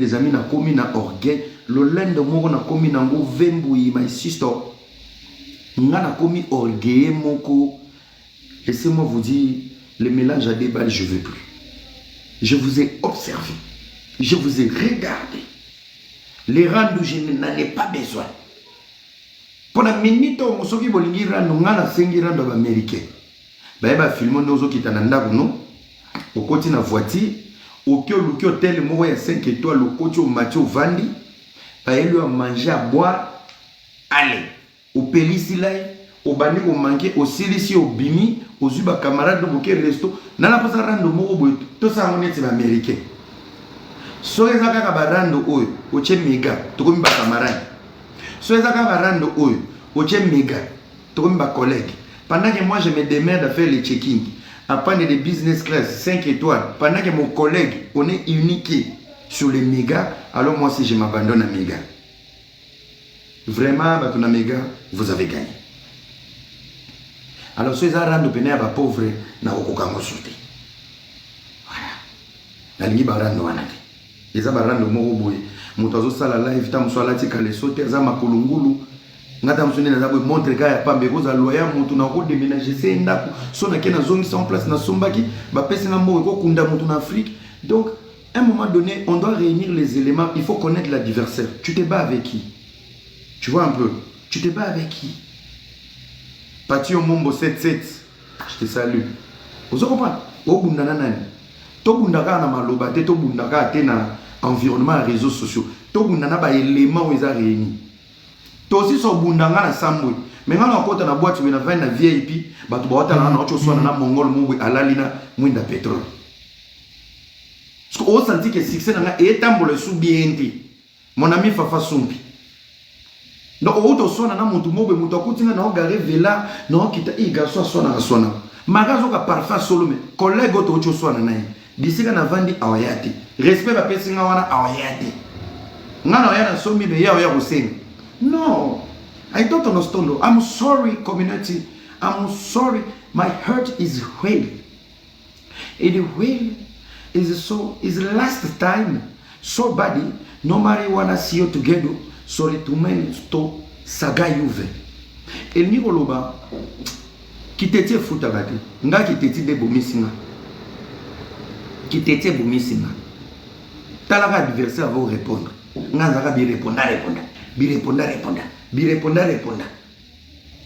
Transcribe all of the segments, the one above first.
les amis na komi na orgueil le lende moko na komi na ngo vembui my sister nga na komi orgueil moko. Laissez-moi vous dire, le mélange à des balles je veux plus. Je vous ai observé, je vous ai regardé. Les rangs je n'en ai pas besoin. Pour la minute où je suis bolingi rando nga na sengi rando américain. Ba ba filmo nozo kitananda kuno. Au côté na voiture au hôtel moko ya 5 étoiles au côté au Mathieu Vandi. Ba lui a manger à boire. Allez, au Pélisilai, au bani au manqué, au Silisi au Bimi, au Zuba camarade au bouquet resto. Nana pas rando moko boy. Tout ça on est américain. Soyez à Kabarando au Tché Méga, tout comme ba camarade. Soyez à Kabarando au Tché Méga, tout comme ba collègue. Pendant que moi je me démerde à faire les check-in, à prendre des business class 5 étoiles, pendant que mon collègue on est unique sur les méga, alors moi si je m'abandonne à méga. Vraiment, Batuna méga, vous avez gagné. Alors soyez à rendre péné à ba pauvre na okokango sauté. Voilà. La ligne barando wanate. Les abarando moko boy. Mutazo sala live tam so alati kale sauté za makulungulu. Ngata msone na zabwe montre kaya pambe koza loya mutu na ko déménager c'est ndako so na kena zongi en place na sombaki ba pesi na moko ko kunda mutu na Afrique. Donc à un moment donné on doit réunir les éléments, il faut connaître l'adversaire. Tu te bats avec qui? Tu vois un peu, tu te bats avec qui? Pati au Mombo 77, je te salue. Vous comprenez? O bundana nani? To bundaka na maloba te, to bundaka te na environnement réseaux sociaux. To bundana ba éléments où ils a réunis. To aussi so bundanga na sambwe. Mais ngana okota na boîte na 20 na VIP, ba to bota na ocho so na mongol mongwe alalina mwinda pétrole. Parce que on senti que succès na et tambole sous bienti. Mon ami Fafa Sumpi. Donc auto sona na mutu mobe mutu akutinga na ogare vela na okita igaso sona sona. Magazo ka parfum solo me collègue auto ocho sona na. Disika na vandi awayati. Respect ba pesinga wana awayati. Ngana yana somi be ya ya kusenga. No, I don't understand. I'm sorry, community. I'm sorry. My heart is well. And well is so is the last time. So body, nobody wanna see you together. Sorry to men to saga yuve. El Nikoloba, kitete futabati. Nga kitete de bomisinga. Kitete bomisinga. Talaka adversaire va répondre. Nga zaka bi répondre. Répondre.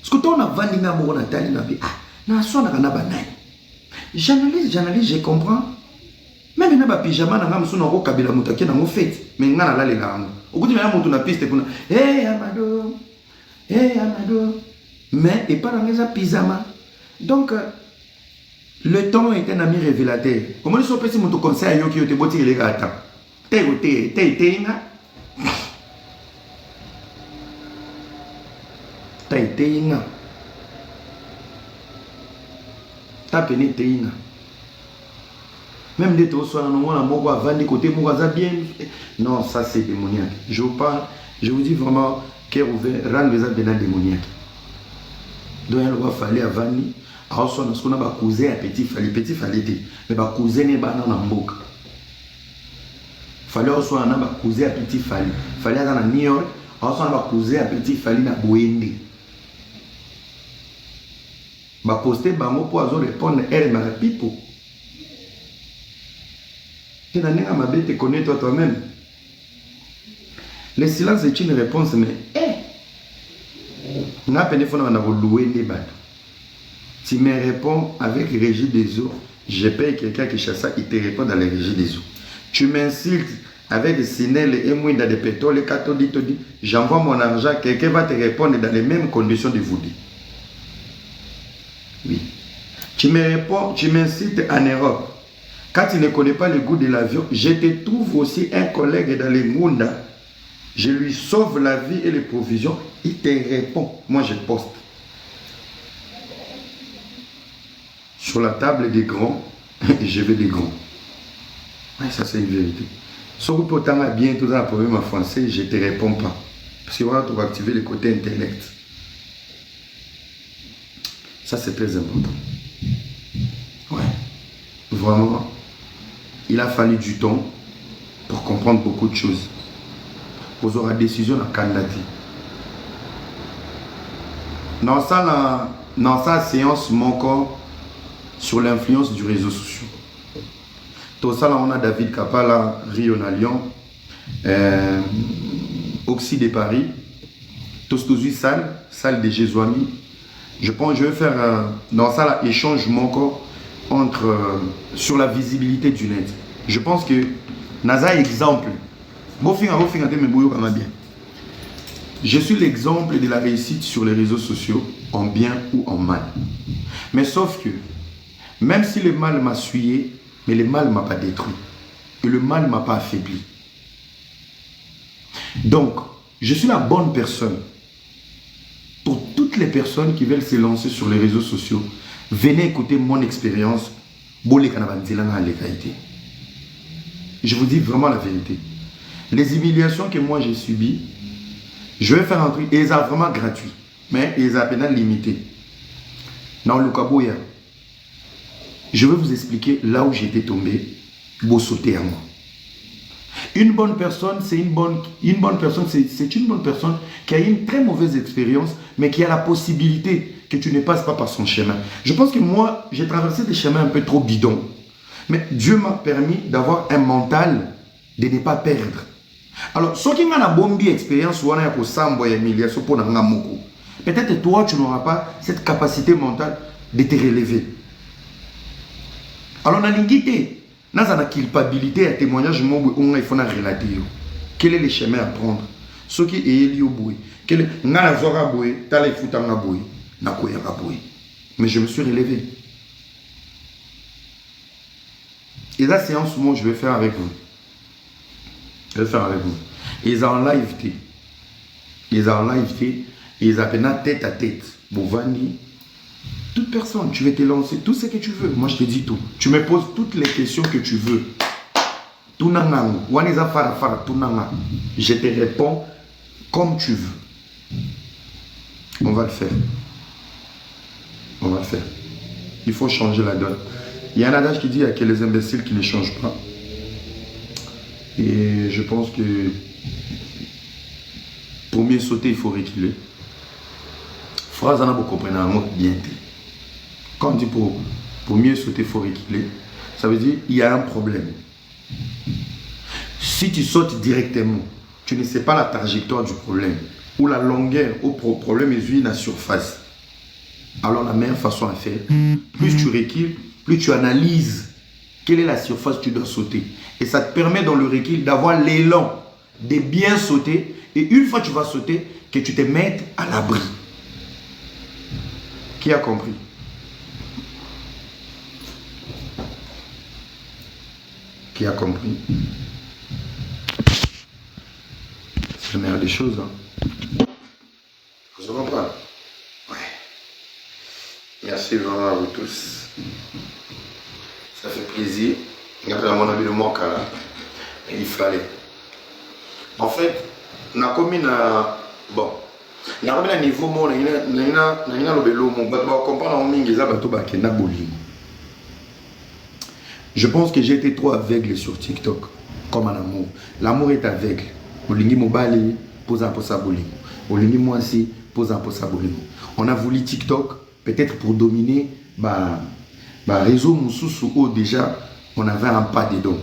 Ce que tu as vendu na mo na tali na bi ah na so na kana banani. J'analyse, je comprends. Même na ba pyjama na ngam so na ko kabila mutaki na mo fete. Mais nga na lale la ngo. Okuti na mutu na piste kuna. Amado. Mais et pas dans les pyjama. Donc le temps est un ami révélateur. Comment ils sont passés mon conseil yo qui te boti les gars. T'es Taïtéina. Tapene Téina. Même des taux soit non on a moko avant des côtés moko ça bien. Non, ça c'est démoniaque. Je vous parle, je vous dis vraiment cœur ouvert, rendre les bien démoniaque. Donc il va falloir avant ni alors soit ce qu'on a ba cousin à petit fallait mais ba cousin ne ba na mboka. Fallait soit na ba cousin à petit fallait dans New York, alors soit ba cousin à petit fallait na Boende. Ba poster bango pour azo répondre elle m'a pipo. Tu n'as rien à m'abé te connaître toi-même. Le silence est une réponse mais n'a pas de fois on a loué des bateaux. Tu me réponds avec régie des eaux, je paye quelqu'un qui chasse ça, il te répond dans la régie des eaux. Tu m'insultes avec des sinelles et moins dans des pétroles et cathodiques, j'envoie mon argent, quelqu'un va te répondre dans les mêmes conditions de vous dire. Oui. Tu me réponds, tu m'incites en Europe. Quand tu ne connais pas le goût de l'avion, je te trouve aussi un collègue dans les Munda. Je lui sauve la vie et les provisions. Il te répond. Moi, je poste. Sur la table des grands, je vais des grands. Oui, ça c'est une vérité. Si vous pouvez bien tout dans le problème en français, je ne te réponds pas. Parce que voilà, tu vas activer le côté intellect. Ça, c'est très important. Ouais. Vraiment, il a fallu du temps. pour comprendre beaucoup de choses. Vous aurez décision à candidater. Dans sa séance, mon corps, sur l'influence du réseau social. Tout ça, là, on a David Kapala, Rio Lyon, Oxy de Paris, Tostozu salle de Jésuami. Je pense que je vais faire dans ça là, échange mon corps sur la visibilité du net. Je pense que Naza exemple. Je suis l'exemple de la réussite sur les réseaux sociaux, en bien ou en mal. Mais sauf que, même si le mal m'a souillé, mais le mal ne m'a pas détruit. Et le mal ne m'a pas affaibli. Donc, je suis la bonne personne. Pour toutes les personnes qui veulent se lancer sur les réseaux sociaux, venez écouter mon expérience. Je vous dis vraiment la vérité. Les humiliations que moi j'ai subies, je vais faire un truc, et ils sont vraiment gratuits, mais ils sont à peine limités. Dans le Kaboya, je vais vous expliquer là où j'étais tombé, pour sauter à moi. Une bonne personne, c'est une bonne personne qui a eu une très mauvaise expérience, mais qui a la possibilité que tu ne passes pas par son chemin. Je pense que moi, j'ai traversé des chemins un peu trop bidons, mais Dieu m'a permis d'avoir un mental de ne pas perdre. Alors, ceux qui ont une bonne expérience, peut-être toi, tu n'auras pas cette capacité mentale de te relever. Alors, on a l'ingité. Dans la culpabilité et témoignage, il faut relater. Quel est le chemin à prendre? Ce qui est lié au bruit. Mais je me suis relevé. Et la séance, moi, je vais faire avec vous. Je vais faire avec vous. Ils ont en live. Ils ont en live. Ils appellent tête à tête. Bouvani. Toute personne, tu veux te lancer, tout ce que tu veux. Moi, je te dis tout. Tu me poses toutes les questions que tu veux. Je te réponds comme tu veux. On va le faire. On va le faire. Il faut changer la donne. Il y a un adage qui dit qu'il y a les imbéciles qui ne changent pas. Et je pense que pour mieux sauter, il faut reculer. Phrase, on a beaucoup compris bien. Quand on dit pour mieux sauter, il faut reculer, ça veut dire qu'il y a un problème. Si tu sautes directement, tu ne sais pas la trajectoire du problème ou la longueur au problème est à la surface. Alors la meilleure façon à faire, plus tu recules, plus tu analyses quelle est la surface que tu dois sauter. Et ça te permet dans le recul d'avoir l'élan de bien sauter. Et une fois que tu vas sauter, que tu te mettes à l'abri. Qui a compris? Qui a compris? C'est la meilleure des choses. Hein. Vous comprenez? Ouais. Merci vraiment à vous tous. Ça fait plaisir. Après, à mon avis, le manque, il fallait. En fait, on a commis un. Bon. On a commis un niveau, on a je pense que j'ai été trop aveugle sur TikTok, comme un amour. L'amour est aveugle. On a voulu TikTok, peut-être pour dominer, réseau Moussou déjà, on avait un pas dedans.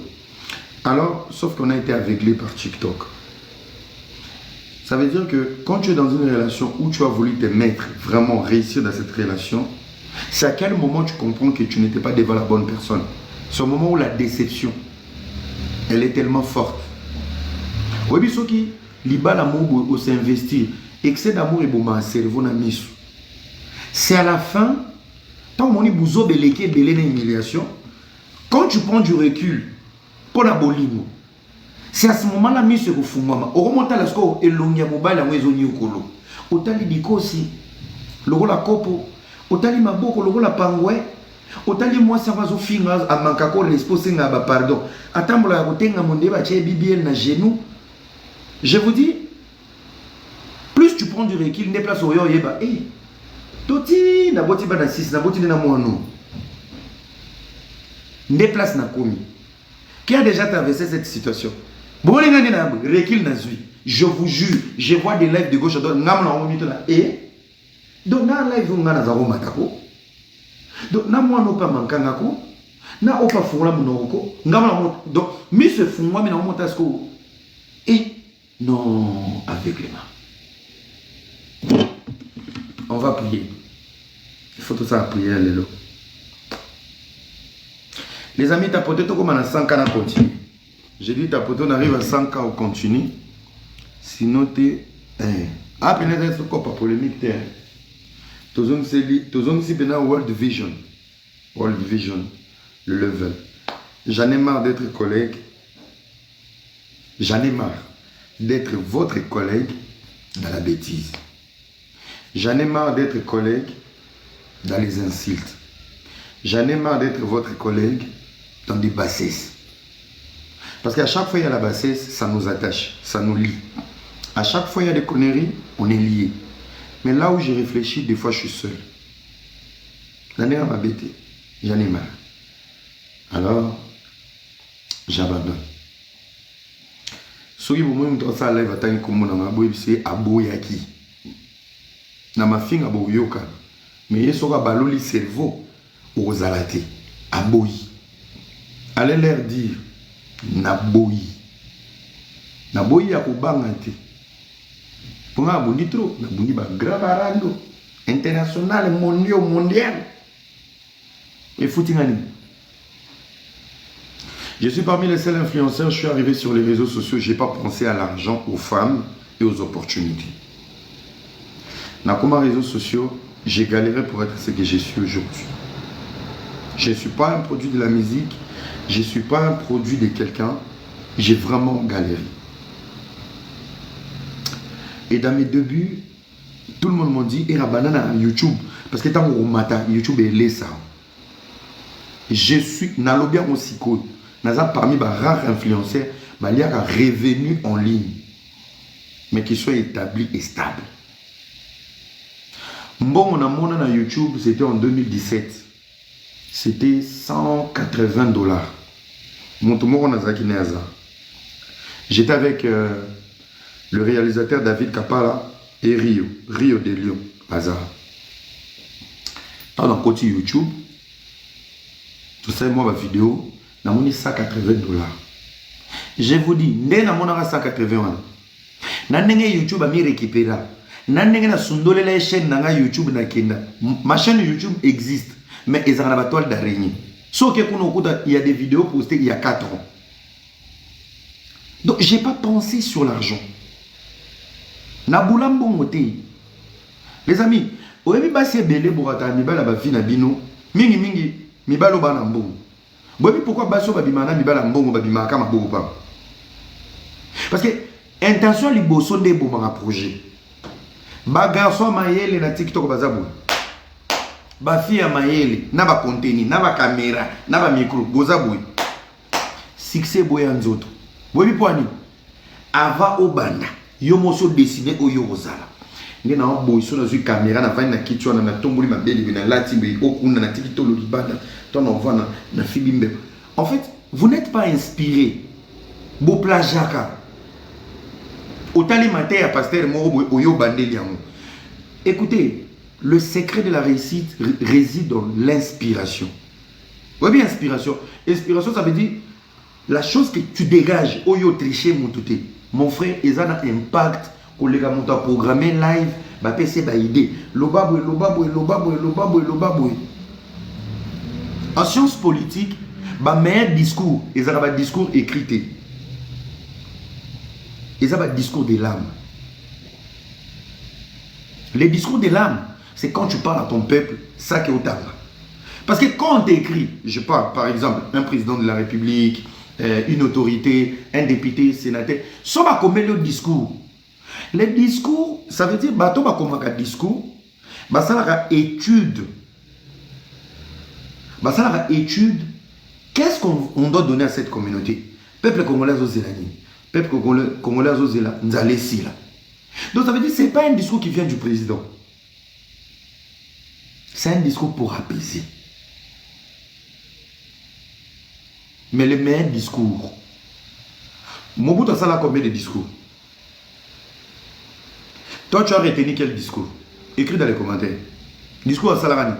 Alors, sauf qu'on a été aveuglé par TikTok. Ça veut dire que quand tu es dans une relation où tu as voulu te mettre, vraiment réussir dans cette relation, c'est à quel moment tu comprends que tu n'étais pas devant la bonne personne. C'est au moment où la déception, elle est tellement forte. Oui, ce qui liba l'amour s'investir, excès d'amour et bon cerveau na misu. C'est à la fin, tant que tu as une humiliation, quand tu prends du recul pour la bolimo, c'est à ce moment-là que tu as au remonte à la score et l'ongia mobile à moiso nyokolo. Otali dikosi, logo la kopo, otali maboko logo la pangwe, otali moi ça va zo finga à mankako l'esposer nga ba pardon. Atambola ya kotenga monde ba tche bibiel na genou. Je vous dis, plus tu prends du recul, ne place au yo yeba, toti na boti ba na 6 na boti na moano. Ne place na komi. Qui a déjà traversé cette situation? Bon, recul na zui. Je vous jure, je vois des lives de gauche à droite. Et donc, dans live, on a un matako. Donc, na moi, on pas mankangako. Na opa fungula munoko. Donc, mais ce fungwa, mais na montasco. Et non, aveuglement. On va prier. Il faut tout ça prier, Lélo. Les amis, tapoter tout comme on a 100 ans à continuer. J'ai dit tapoter, on arrive à 100 ans, on continue. Sinon, tu ah, peut-être c'est quoi pas polémique. Tous on ici, World Vision. World Vision, le level. J'en ai marre d'être collègue. J'en ai marre d'être votre collègue dans la bêtise. J'en ai marre d'être collègue dans les insultes. J'en ai marre d'être votre collègue dans des bassesses. Parce qu'à chaque fois il y a la bassesse, ça nous attache, ça nous lie. À chaque fois il y a des conneries, on est liés. Mais là où j'ai réfléchi, des fois je suis seul. J'en ai marre m'embêter. J'en ai marre. Alors, j'abandonne. Soki vous m'avez montré ça live à Tani Komona, c'est Aboyaki. Na ma fille Aboyoka. Mais il y a un baloli cerveau aux alatés. Aboyi. Allez leur dire Naboyi. Naboyi a Obangante. Pour moi, abouni trop. Nabouni ba gravarando. International, mondial. Et foutingani. Je suis parmi les seuls influenceurs, je suis arrivé sur les réseaux sociaux, je n'ai pas pensé à l'argent, aux femmes et aux opportunités. Dans les réseaux sociaux, j'ai galéré pour être ce que je suis aujourd'hui. Je ne suis pas un produit de la musique, je ne suis pas un produit de quelqu'un, j'ai vraiment galéré. Et dans mes débuts, tout le monde m'a dit, la banane YouTube, parce que tant que YouTube est laissé. Je suis, Nalobia Mosiko, parmi les rares influenceurs, il y a un revenu en ligne, mais qui soit établi et stable. Bon, on a mon na YouTube, c'était en 2017. C'était 180 $. J'étais avec le réalisateur David Kapala et Rio de Lyon, Hazard. Dans le côté YouTube, tout ça, moi, ma vidéo, j'ai mis 180 $. Je vous dis, dès que j'ai 180 $, YouTube a mis récupéré. Na chaîne YouTube ma chaîne YouTube existe, mais ils ont la toile d'araignée. Sauf que il y a des vidéos postées il y a 4 ans. Donc, je n'ai pas pensé sur l'argent. Les amis, vous avez passé belé pour attendre mibala ba fi na bino. Mingi mibalo ba na mbongo. Bobi pourquoi baso ba bimana mibala mbongo ba bimaka maboko pa. Parce que intention liboso nde bo ma projet. Ba garçon mayele na TikTok bazabu. Ba fi ya mayele na ba contenu, na ba caméra, na ba micro bozabu. Succès boya nzoto. Bobi poani. Ava obanda. Yo moso dessiné oyo ozala. Nge na boy so na zu caméra na vani na kichwa na tomboli mabeli na latimbe okunda na tikito lo libanda ton on na fibimbe. En fait, vous n'êtes pas inspiré. Bo plajaka. Otali matin à pasteur moro oyo bandeli yango. Écoutez, le secret de la réussite réside dans l'inspiration. Oui, bien inspiration. Inspiration, ça veut dire la chose que tu dégages oyo tricher mon touté. Mon frère, ils ont un impact. Collègue à mon programmé live, bah PC bah idée. Lobaboué. En sciences politiques, bah meilleur discours, ils ont un discours écrit. Ils ont un discours de l'âme. Les discours de l'âme, c'est quand tu parles à ton peuple, ça qui est au temps. Parce que quand on t'écrit, je parle par exemple, un président de la République, une autorité, un député, sénateur, ça va comme le discours. Les discours, ça veut dire, bateau va comme un discours, bah ça la étude. Bah ça la étude. Qu'est-ce qu'on doit donner à cette communauté? Peuple congolais aux Zélani. Peuple congolais aux Zélani. Nzalesi là. Donc ça veut dire, c'est pas un discours qui vient du président. C'est un discours pour apaiser. Mais le meilleur discours, Mobutu a ça là combien de discours? Toi, tu as retenu quel discours? Écris dans les commentaires. Discours à Salarani.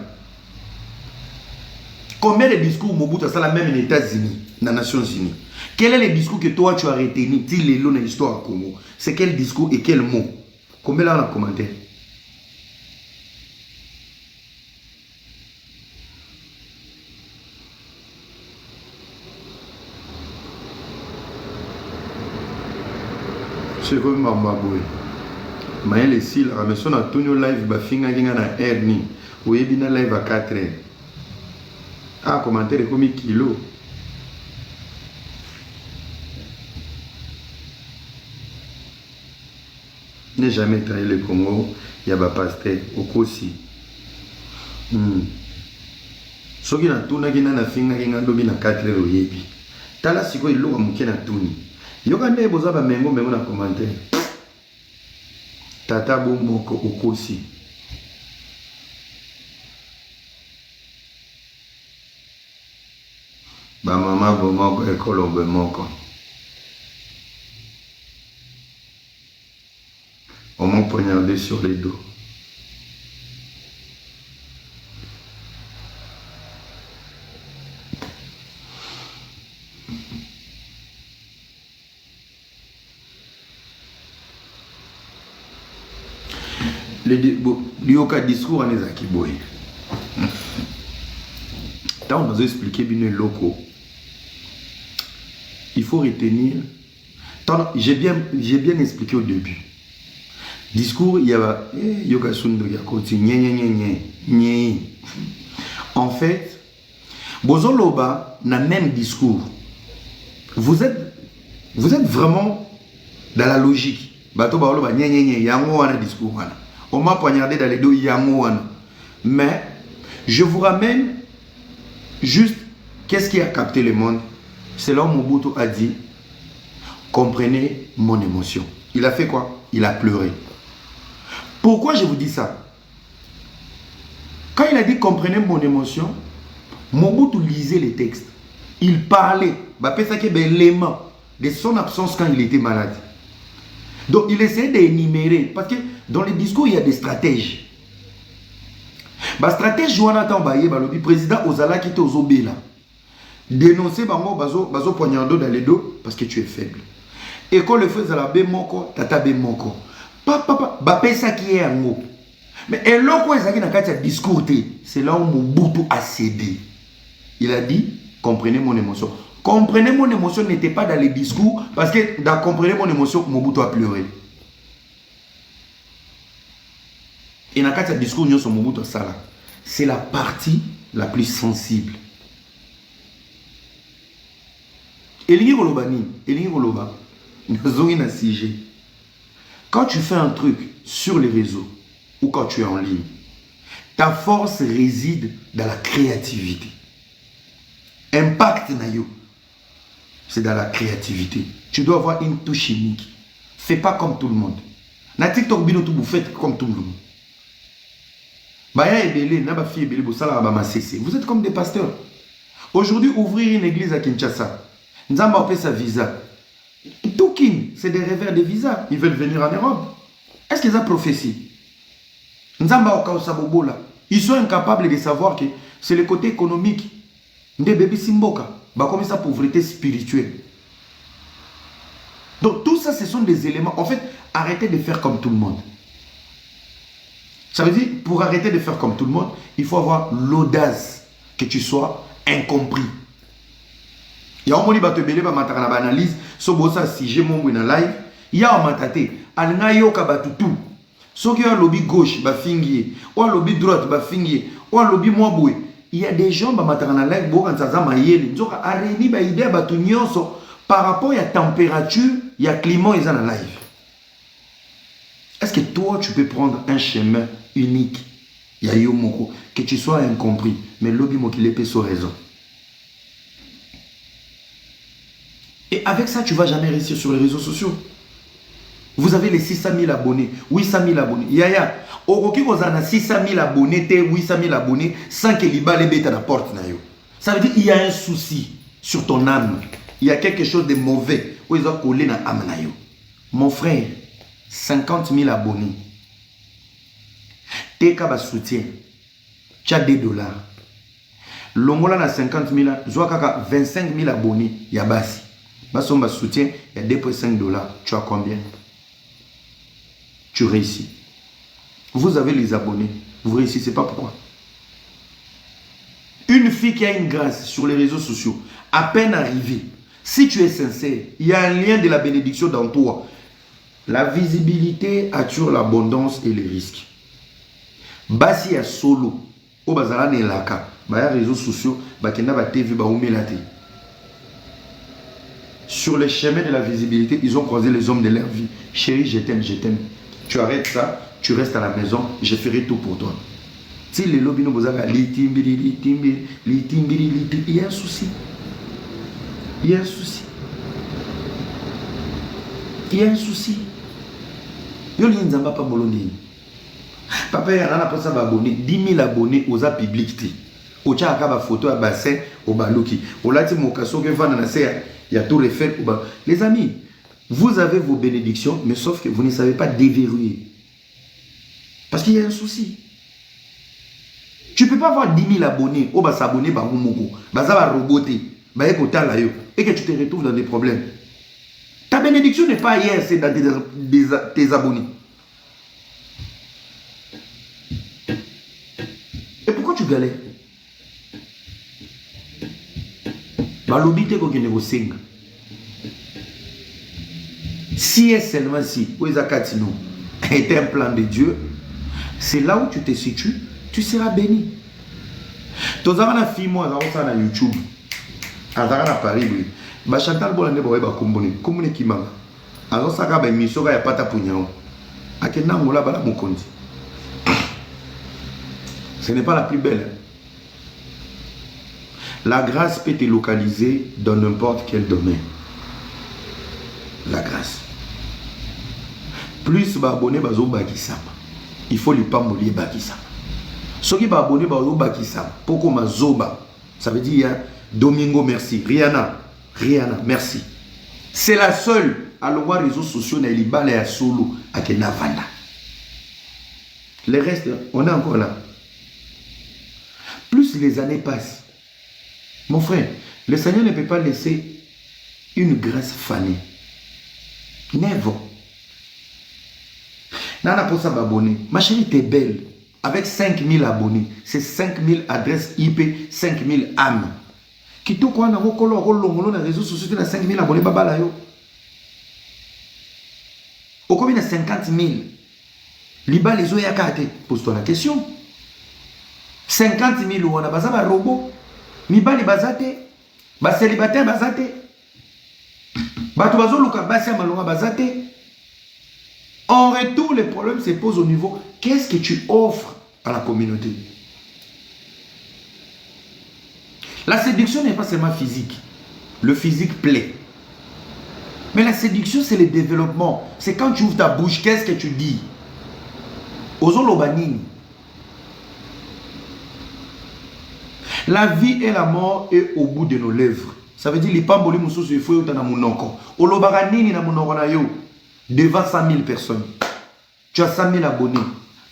Combien de discours Mobutu a ça là même aux États-Unis, dans les Nations Unies? Quel est le discours que toi tu as retenu? Dis-le dans l'histoire à Congo. C'est quel discours et quel mot? Combien là dans les commentaires? C'est comme Mambaboy. Mais les cils, mais si on a tout live, bah finga kinga na hernie. Ou ebina live à 4 heures. Ah, commentaire comme kilo. N'est jamais trahi le Congo. Il y a un pasteur au Kosi. Ce qui n'a tout n'a na finga kinga dobi na 4 heures au yebi. Tala siko ilo amuke na tuni. Yoka ne boza ba mengo na commentaire. Tata Bomoko Okosi. Ba maman Bomoko école Bomoko. On m'a poignardé sur les dos. Le discours en ezaki boy. Tant on a expliqué bien locaux. Il faut retenir. J'ai bien expliqué au début. Discours, il y a yoga sundo yakoti nye. En fait, Bozoloba n'a même discours. Vous êtes vraiment dans la logique. Bato baoloba nye yango wana discours wana. On m'a poignardé dans les dos yango wana. Mais je vous ramène juste qu'est-ce qui a capté le monde. C'est là où Mobutu a dit comprenez mon émotion. Il a fait quoi? Il a pleuré. Pourquoi je vous dis ça? Quand il a dit comprenez mon émotion, Mobutu lisait les textes. Il parlait. L'élément de son absence quand il était malade. Donc il essayait d'énumérer. Parce que dans les discours, il y a des stratèges. La stratège Jonathan Baye, le président Ozala qui était aux Obéla. Dénoncer bazo poignardo dans les dos parce que tu es faible. Et quand le feu Zalabé Moko, Tata Bé Moko. Papa, Bapé ça qui est un mot. Mais et là, quoi, il y a un discours, c'est là où Mobutu a cédé. Il a dit comprenez mon émotion. Comprenez mon émotion n'était pas dans les discours parce que dans comprenez mon émotion, Mobutu a pleuré. Et dans le discours, Mobutu Sala, c'est la partie la plus sensible. Elingi Rolobani, Elingi Roloba, quand tu fais un truc sur les réseaux ou quand tu es en ligne, ta force réside dans la créativité. Impact Nayo, c'est dans la créativité. Tu dois avoir une touche chimique. Fais pas comme tout le monde. Na TikTok binotou vous faites comme tout le monde. Vous êtes comme des pasteurs. Aujourd'hui, ouvrir une église à Kinshasa, Nzamba appelle ça visa. Toukin, c'est des rêveurs de visa. Ils veulent venir en Europe. Est-ce qu'ils ont prophétie? Nzamba Okaosabobola. Ils sont incapables de savoir que c'est le côté économique. Des bébés Simboka. Comme ça, pauvreté spirituelle. Donc tout ça, ce sont des éléments. En fait, arrêtez de faire comme tout le monde. Ça veut dire, pour arrêter de faire comme tout le monde, il faut avoir l'audace que tu sois incompris. Il y a un moment où tu as analyse, si j'ai mon live, il y a un matate, il tout. Ceux qui ont le lobby gauche, ou le lobby droite, ou le lobby moins. Il y a des gens qui ont live, par rapport à la température, il y a climat ils ont en live. Est-ce que toi, tu peux prendre un chemin unique, que tu sois incompris, mais lobby qui l'épée sur raison. Et avec ça, tu ne vas jamais réussir sur les réseaux sociaux. Vous avez les 600 000 abonnés, 800 000 abonnés. Yaya, au vous avez 600 000 abonnés, 800 000 abonnés, sans que les balles bêtent à la porte. Ça veut dire qu'il y a un souci sur ton âme. Il y a quelque chose de mauvais ils ont collé dans Amnayo. Mon frère, 50 000 abonnés. Teka ba soutien. Tu as $2. Longola na 50 000, Zouakaka 25 000 abonnés. Yabasi. Basomba soutien, il y a $2,5. Tu as combien? Tu réussis. Vous avez les abonnés. Vous réussissez pas pourquoi? Une fille qui a une grâce sur les réseaux sociaux, à peine arrivée, si tu es sincère, il y a un lien de la bénédiction dans toi. La visibilité attire l'abondance et les risques. Basi ya solo, au bazala ne laka, baya réseaux sociaux, bakenda ba TV ba umelate. Sur le chemin de la visibilité, ils ont croisé les hommes de leur vie. Chérie, je t'aime, je t'aime. Tu arrêtes ça, tu restes à la maison, je ferai tout pour toi. Si les lobbies nous besoin il y a un souci. Il y a un souci. Il y a un souci. Yo li nzamba pa boloni. Papa ya nana posa ba abonné, 10 000 abonnés aux a public ti. Ocha akaba photo à bassin au baluki. Olati mokaso ke vana na se ya tout refait au ba. Les amis, vous avez vos bénédictions, mais sauf que vous ne savez pas déverrouiller. Parce qu'il y a un souci. Tu ne peux pas avoir 10 000 abonnés, ou s'abonner par Moumoko, va roboter, et que tu te retrouves dans des problèmes. Ta bénédiction n'est pas hier, c'est dans tes abonnés. Et pourquoi tu galères? Si est seulement si, était un plan de Dieu, c'est là où tu te situes, tu seras béni. Tu as un film sur YouTube, à Paris, Chantal Bolande Boeba Kumbuni, Kumuni Kimanga. Alors ça va être un ya pata punyao. Akena ngola bala mukondi. Ce n'est pas la plus belle. La grâce peut te localiser dans n'importe quel domaine. La grâce. Plus abonné bazo bakisama. Il faut les pambolier bakisama. Ceux qui sont abonnés bazo bakisama. Poko mazoba. Ça veut dire Domingo merci. Rihanna, merci. C'est la seule à le voir réseaux sociaux na libala ya solo à Kenavanda. Le reste, on est encore là. Plus les années passent, mon frère, le Seigneur ne peut pas laisser une grâce fanée. Never. Nana pour ça abonné. Ma chérie, t'es belle. Avec 5000 abonnés, c'est 5000 adresses IP, 5000 âmes. Qui tout quoi na rokolo rolongolo na réseaux sociaux na 5000 abonnés babala yo. Au combien de 50 000? Liba les oya kate. Pose-toi la question. 50 000 on a baza ba robot. Miba li bazate. Ba célibataire bazate. Ba to bazo luka basi amalonga bazate. En retour, le problème se pose au niveau, qu'est-ce que tu offres à la communauté? La séduction n'est pas seulement physique. Le physique plaît. Mais la séduction, c'est le développement. C'est quand tu ouvres ta bouche, qu'est-ce que tu dis? Ozolobanini. La vie et la mort est au bout de nos lèvres. Ça veut dire les pamboli mususu il faut y na munoko. Olobaranini na munoko na yo. Devant 100 000 personnes. Tu as 100 000 abonnés.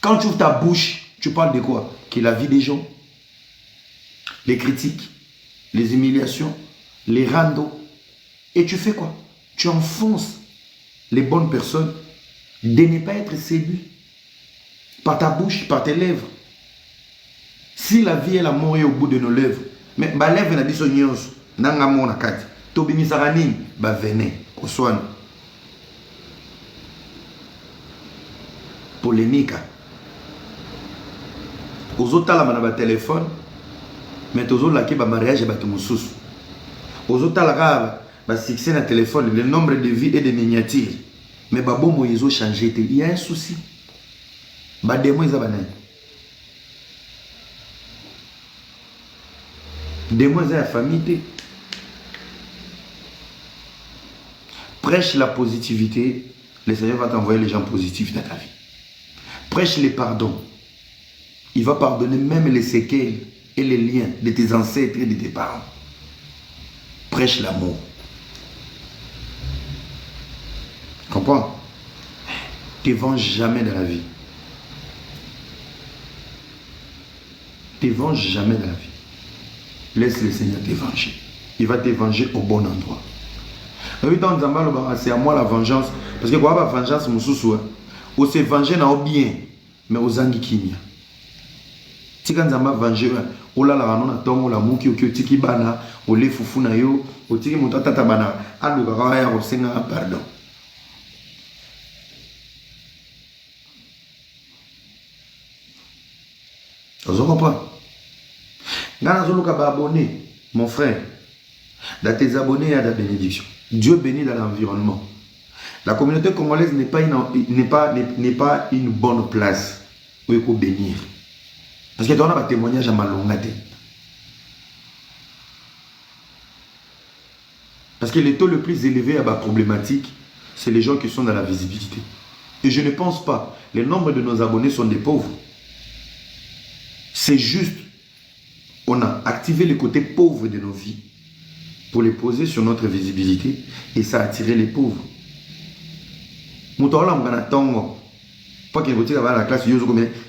Quand tu ouvres ta bouche, tu parles de quoi? Que la vie des gens, les critiques, les humiliations, les randos. Et tu fais quoi? Tu enfonces les bonnes personnes de ne pas être séduit par ta bouche, par tes lèvres. Si la vie et la mort est au bout de nos lèvres, mais ma lèvre n'a dit son nyos, nanga mona kati, tobini sarani, ba venez, oswan. Polémique. Aux autres, là, on a un téléphone, mais aux autres, là, il y a un mariage et un mariage. Aux autres, là, on a fixé un téléphone, le nombre de vies et de miniatures. Mais bon, ils ont changé. Il y a un souci. Des mois, la famille. Prêche la positivité, le Seigneur va t'envoyer les gens positifs dans ta vie. Prêche les pardons. Il va pardonner même les séquelles et les liens de tes ancêtres et de tes parents. Prêche l'amour. comprends? Ne te venge jamais dans la vie. Ne te venge jamais dans la vie. Laisse le Seigneur te venger. Il va te venger au bon endroit. C'est à moi la vengeance. Parce que quoi, la vengeance, on se venger dans bien, mais aux angi kimia. Si quand on va venger, on la rano na tongo la muki oki otiki bana, o le fufu na yo, otiki mutata tabana, ando kakaya o senga pardon. Vous comprenez? Abonné, mon frère. Dans tes abonnés, il y a de la bénédiction. Dieu bénit dans l'environnement. La communauté congolaise n'est pas une bonne place où il faut bénir. Parce que tu as un témoignage à Malongate. Parce que le taux le plus élevé à la problématique, c'est les gens qui sont dans la visibilité. Et je ne pense pas, le nombre de nos abonnés sont des pauvres. C'est juste, on a activé le côté pauvre de nos vies pour les poser sur notre visibilité et ça a attiré les pauvres. Moutola mgana tongo. Pas qu'il y ait la classe,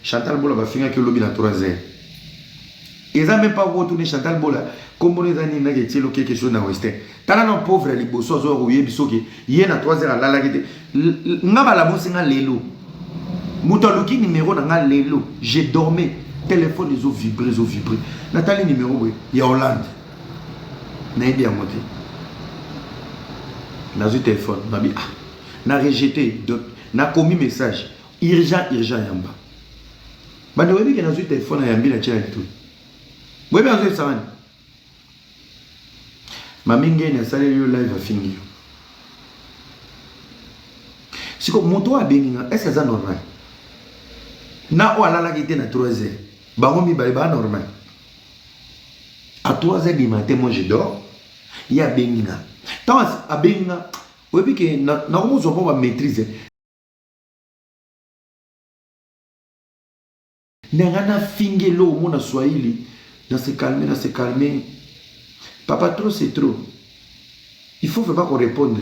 Chantal Bola va finir que lobby dans 3 heures. Ils n'ont même pas retourné Chantal Bola. Comme on est dans une quelque chose dans l'Ouest. Tant non pauvre, les bossos, il y a 3 heures à la lagité. N'a la bosse n'a l'élo. Moutoloki numéro n'a l'élo. J'ai dormi. Téléphone, ils ont vibré, Nathalie numéro, il y a Hollande. N'a bien monté. N'a eu téléphone. N'a rejeté. N'a commis message. Urgent, yamba. Mais nous avons dit que nous avons eu téléphone à Yambi la tchèque tout. Vous avez vu ça? Ma mingue n'a salé le live à finir. Si comme mon toit a béni, est-ce que c'est normal? Na o alala qui était na 3 heures. Baromi ba normal. À 3 heures du matin, moi je dors. Il y a béni. Tant à béni, vous avez vu que na comment on va maîtriser. Nangana fingelo mona swahili na se calmer. Papa trop c'est trop. Il faut vraiment qu'on réponde.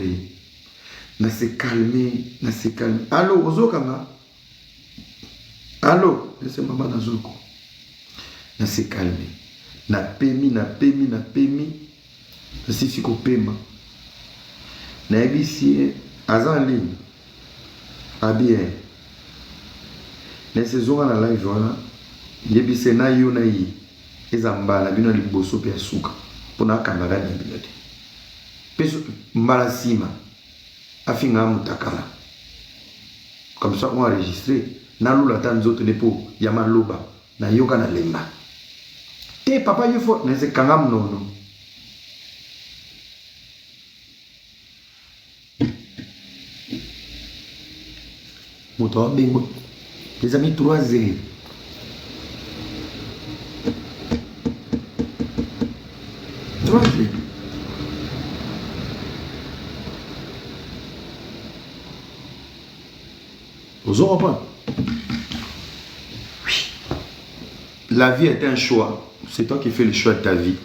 Na se calmer. Allô, ozokanga. Allô, c'est maman Nazoko. Na se calmer. Na pemi. Na si ko pema. Na ebisi azan ligne. Abien. Na saison na live wana. Yebise na yo na yi. Ezambala bino liboso pe asuka. Pona kamera na bilote. Peso mbala sima. Afinga mutakala. Comme ça on a enregistré. Na lula tanzoto nepo yama loba na yoka na lemba. Te papa yofo na se kangam nono. Moto bengo. Les amis 3-0. Vous aurez pas. Oui. La vie est un choix. C'est toi qui fais le choix de ta vie.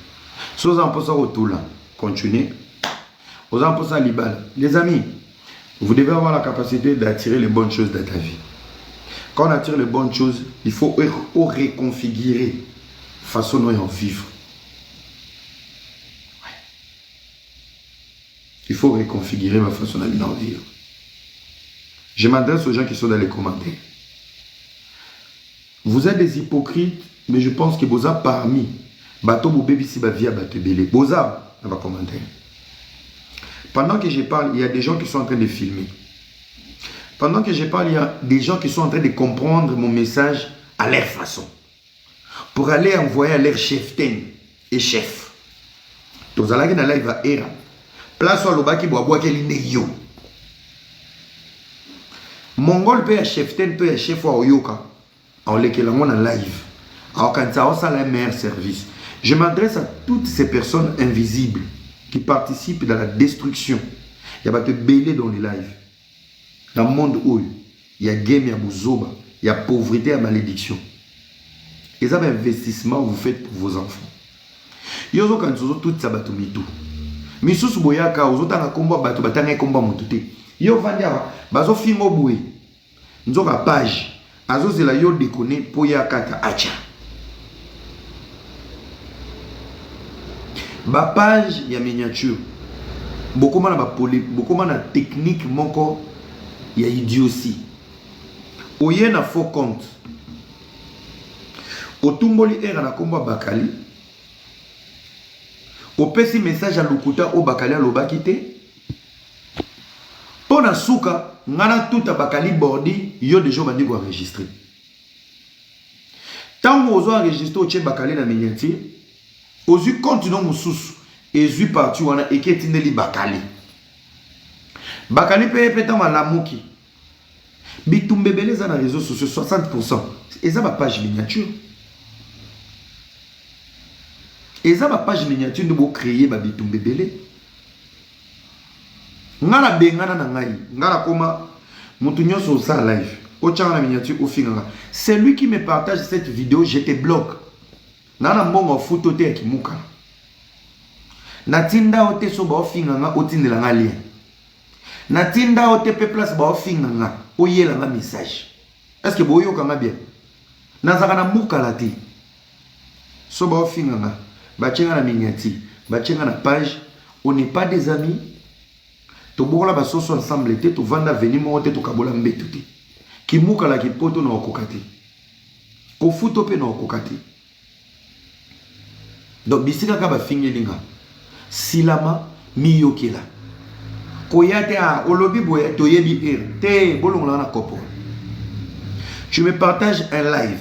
Si vous en pensez au tout là, continuez. Vous en pensez à l'ibal. Les amis, vous devez avoir la capacité d'attirer les bonnes choses dans ta vie. Quand on attire les bonnes choses, il faut reconfigurer façon dont on vivre. Il faut reconfigurer ma façon de vivre. Je m'adresse aux gens qui sont dans les commentaires. Vous êtes des hypocrites, mais je pense que vous êtes parmi. Bateau bébé si via bateau belé. Vous êtes dans les commentaires. Pendant que je parle, il y a des gens qui sont en train de filmer. Pendant que je parle, il y a des gens qui sont en train de comprendre mon message à leur façon. Pour aller envoyer à leur chef et chef. Vous allez dans la live à Era. Place au lobaki bois qui est yo. Mongol peut chef peut chef au yoka. En l'équivalent en live. Alors quand ça a le meilleur service. Je m'adresse à toutes ces personnes invisibles qui participent dans la destruction. Il y a des belés dans les lives. Dans le monde où il y a game, il y a bouzoba, il y a pauvreté, il y a malédiction. Et ça, investissement que vous faites pour vos enfants. Il y a tout ça, tout. Mais si vous avez un combat, vous avez un combat. Yo vandi awa bazo fingo boye nzoka page azozela yo déconner po ya kata acha ba page ya miniature bokoma na bokoma na technique moko ya idiotie oye na faux compte otumboli era na kombo bakali opesi message à lokuta o bakali alobaki te pona suka ngana tout a bakali bordi yo déjà bandi ko enregistrer tango ozo enregistrer o che bakali na miniature ozu compte non mususu ezu parti wana eketindeli bakali bakali pe ta malamuki bitumbebele za na réseaux sociaux 60% eza ba page miniature eza ba page miniature de bo créer ba bitumbebele ngala bengana na ngai ngala koma mutu nyonso sa live o tchanga na miniature o finga c'est lui qui me partage cette vidéo je te bloque nana mbongo photo te ki muka na tinda o te so ba o finga nga o tindela nga lien na tinda o te pe place ba o finga nga o yela nga message est-ce que boyo ka nga bien na zaka na muka la ti so ba o finga nga ba tchenga na miniature ba tchenga na page on n'est pas des amis. To bokola ba soso ensemble te to vanda veni mo te to kabola mbetu te ki muka la ki poto na okokati ko futo pe na okokati donc bisika ka ba fingelinga silama miyokela ko yate a olobi boya to yebi te bolonga na kopo tu me partages un live